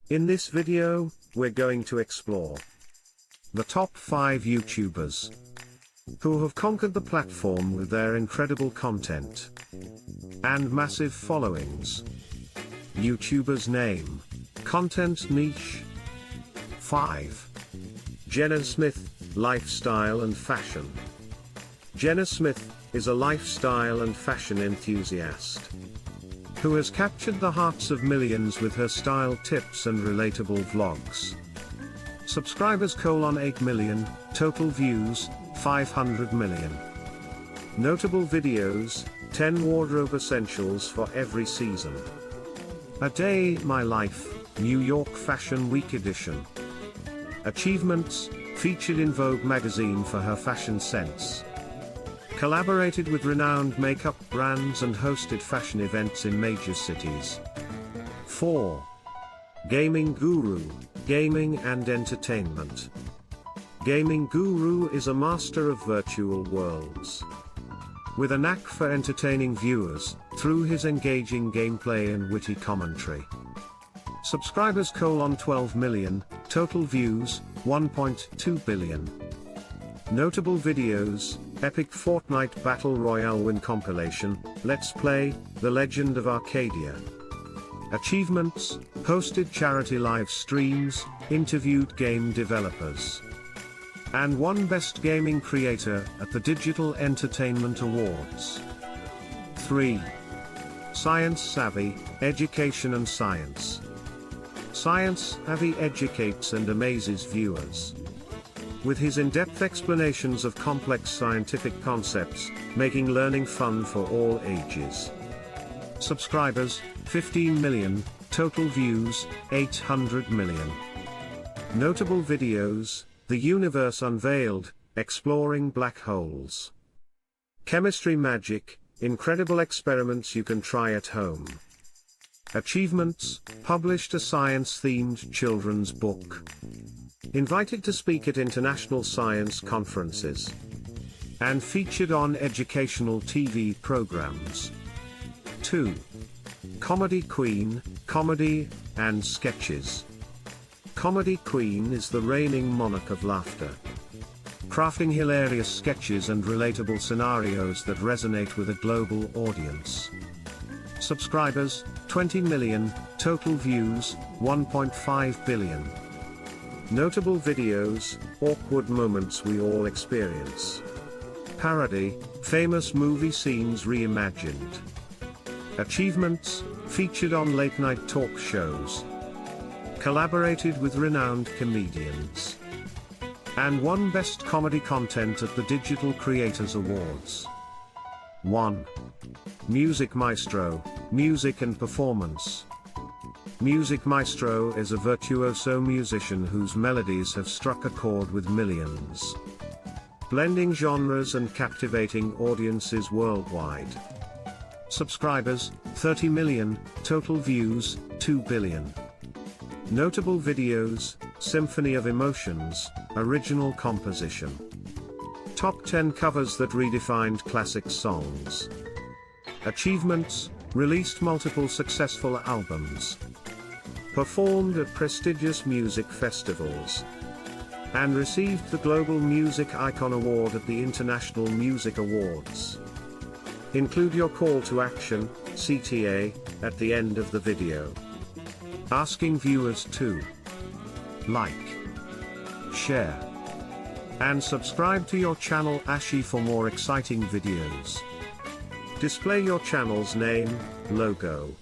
In this video, we're going to explore the top 5 YouTubers who have conquered the platform with their incredible content and massive followings. YouTuber's name, content niche. 5. Jenna Smith, lifestyle and fashion. Jenna Smith is a lifestyle and fashion enthusiast who has captured the hearts of millions with her style tips and relatable vlogs. Subscribers: 8 million, total views, 500 million. Notable videos: 10 wardrobe essentials for every season. A Day My Life, New York Fashion Week edition. Achievements: featured in Vogue magazine for her fashion sense. Collaborated with renowned makeup brands and hosted fashion events in major cities. 4. Gaming Guru, gaming and entertainment. Gaming Guru is a master of virtual worlds, with a knack for entertaining viewers through his engaging gameplay and witty commentary. Subscribers: 12 million, total views, 1.2 billion. Notable videos: epic Fortnite Battle Royale win compilation, Let's Play, The Legend of Arcadia. Achievements: hosted charity live streams, interviewed game developers, and won Best Gaming Creator at the Digital Entertainment Awards. 3. Science Savvy, education and science. Science Savvy educates and amazes viewers with his in-depth explanations of complex scientific concepts, making learning fun for all ages. Subscribers: 15 million, total views, 800 million. Notable videos: The Universe Unveiled, exploring black holes. Chemistry Magic, incredible experiments you can try at home. Achievements: published a science-themed children's book. Invited to speak at international science conferences, and featured on educational TV programs. 2. Comedy Queen, comedy and sketches. Comedy Queen is the reigning monarch of laughter, crafting hilarious sketches and relatable scenarios that resonate with a global audience. Subscribers: 20 million, total views, 1.5 billion. Notable videos: awkward moments we all experience. Parody: famous movie scenes reimagined. Achievements: featured on late-night talk shows, collaborated with renowned comedians, and won Best Comedy Content at the Digital Creators Awards. 1. Music Maestro, music and performance. Music Maestro is a virtuoso musician whose melodies have struck a chord with millions, blending genres and captivating audiences worldwide. Subscribers: 30 million, total views, 2 billion. Notable videos: Symphony of Emotions, original composition. Top 10 covers that redefined classic songs. Achievements: released multiple successful albums, performed at prestigious music festivals, and received the Global Music Icon Award at the International Music Awards. Include your call to action, CTA, at the end of the video. Asking viewers to like, share, and subscribe to your channel Ashi for more exciting videos. Display your channel's name, logo,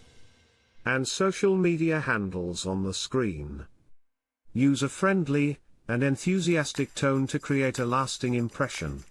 and social media handles on the screen. Use a friendly and enthusiastic tone to create a lasting impression.